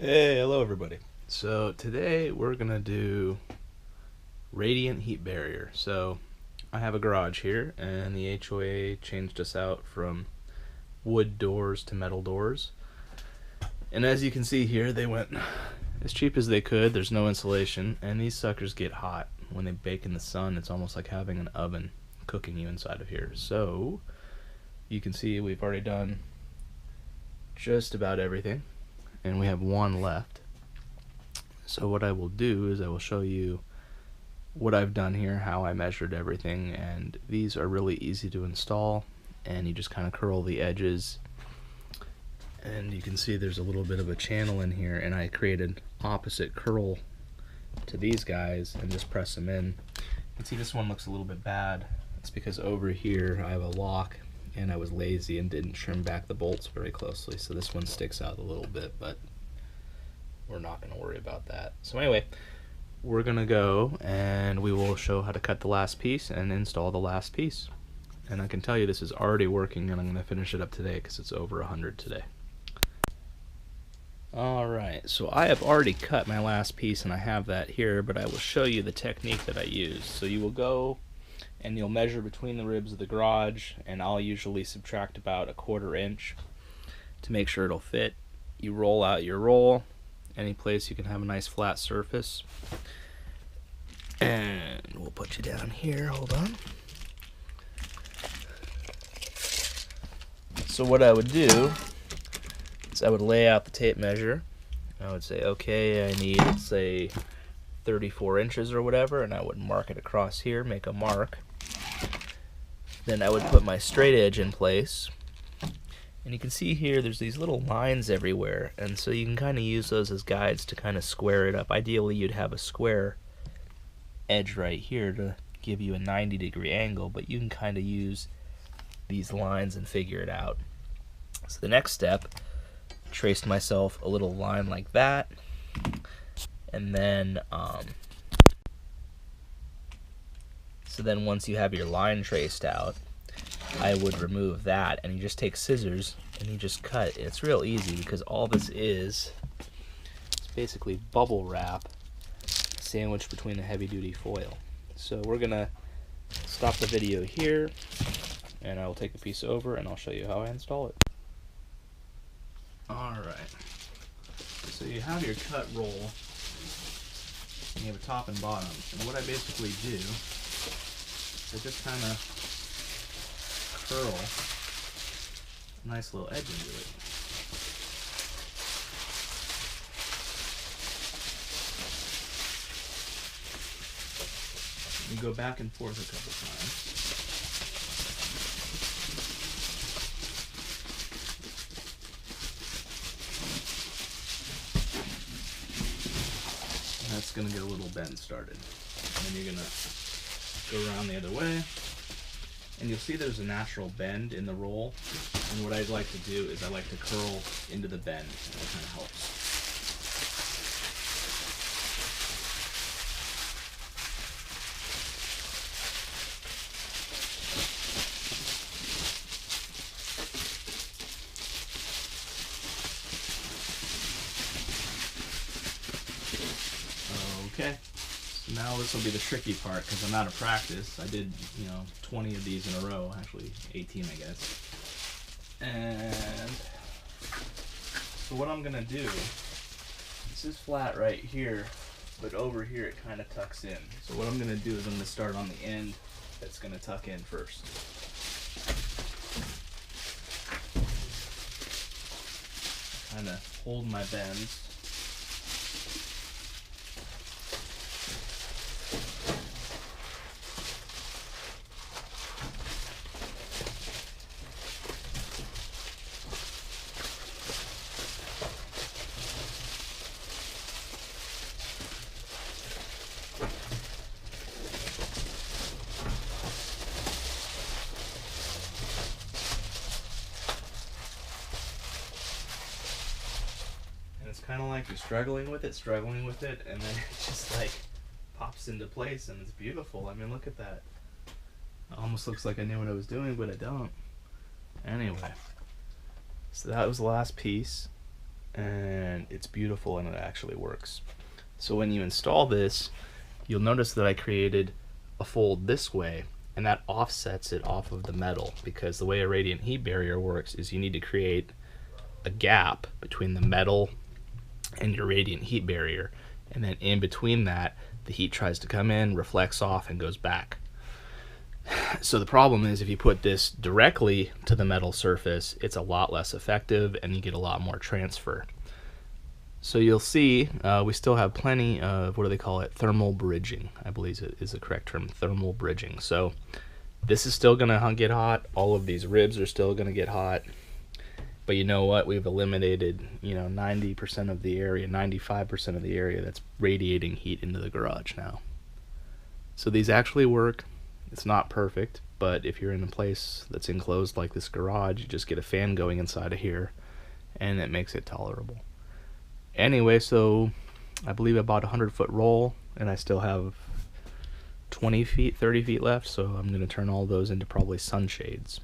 Hey, hello everybody. So today we're gonna do radiant heat barrier. So I have a garage here and the HOA changed us out from wood doors to metal doors. And as you can see here, they went as cheap as they could. There's no insulation and these suckers get hot. When they bake in the sun, it's almost like having an oven cooking you inside of here. So you can see we've already done just about everything and we have one left. So what I will do is I will show you what I've done here, how I measured everything, and these are really easy to install, and you just kind of curl the edges, and you can see there's a little bit of a channel in here, and I created opposite curl to these guys and just press them in. You can see this one looks a little bit bad. It's because over here I have a lock and I was lazy and didn't trim back the bolts very closely, so this one sticks out a little bit, but we're not going to worry about that. So anyway, we're going to go and we will show how to cut the last piece and install the last piece. And I can tell you this is already working, and I'm going to finish it up today because it's over 100 today. Alright, so I have already cut my last piece and I have that here, but I will show you the technique that I use. So you will go and you'll measure between the ribs of the garage, and I'll usually subtract about 1/4 inch to make sure it'll fit. You roll out your roll any place you can have a nice flat surface, and we'll put you down here. Hold on. So what I would do is I would lay out the tape measure. I would say, okay, I need, let's say, 34 inches or whatever, and I would mark it across here, make a mark. Then I would put my straight edge in place, and you can see here there's these little lines everywhere, and so you can kind of use those as guides to kind of square it up. Ideally you'd have a square edge right here to give you a 90-degree angle, but you can kind of use these lines and figure it out. So the next step, traced myself a little line like that, and then so then once you have your line traced out, I would remove that, and you just take scissors and you just cut. It's real easy because all this is basically bubble wrap sandwiched between a heavy-duty foil. So we're gonna stop the video here, and I will take the piece over and I'll show you how I install it. Alright, so you have your cut roll, and you have a top and bottom, and what I basically do is I just kind of curl a nice little edge into it. You go back and forth a couple times. And that's going to get a little bend started. And then you're going to go around the other way. And you'll see there's a natural bend in the roll, and what I'd like to do is I like to curl into the bend, and it kind of helps. Okay. Now this will be the tricky part because I'm out of practice. I did, 20 of these in a row, actually 18 I guess. And so what I'm gonna do, this is flat right here, but over here it kind of tucks in. So what I'm gonna do is I'm gonna start on the end that's gonna tuck in first. Kind of hold my bends. Kind of like you're struggling with it, and then it just like pops into place, and it's beautiful. I mean, look at that. It almost looks like I knew what I was doing, but I don't. Anyway, so that was the last piece, and it's beautiful and it actually works. So when you install this, you'll notice that I created a fold this way, and that offsets it off of the metal, because the way a radiant heat barrier works is you need to create a gap between the metal and your radiant heat barrier, and then in between that the heat tries to come in, reflects off, and goes back. So the problem is if you put this directly to the metal surface, it's a lot less effective and you get a lot more transfer. So you'll see we still have plenty of, what do they call it, thermal bridging, I believe is the correct term, thermal bridging. So this is still going to get hot, all of these ribs are still going to get hot, but you know what, we've eliminated 90% of the area, 95% of the area that's radiating heat into the garage now. So these actually work. It's not perfect, but if you're in a place that's enclosed like this garage, you just get a fan going inside of here and it makes it tolerable. Anyway, so I believe about a 100-foot roll, and I still have 20 feet, 30 feet left, so I'm going to turn all those into probably sunshades.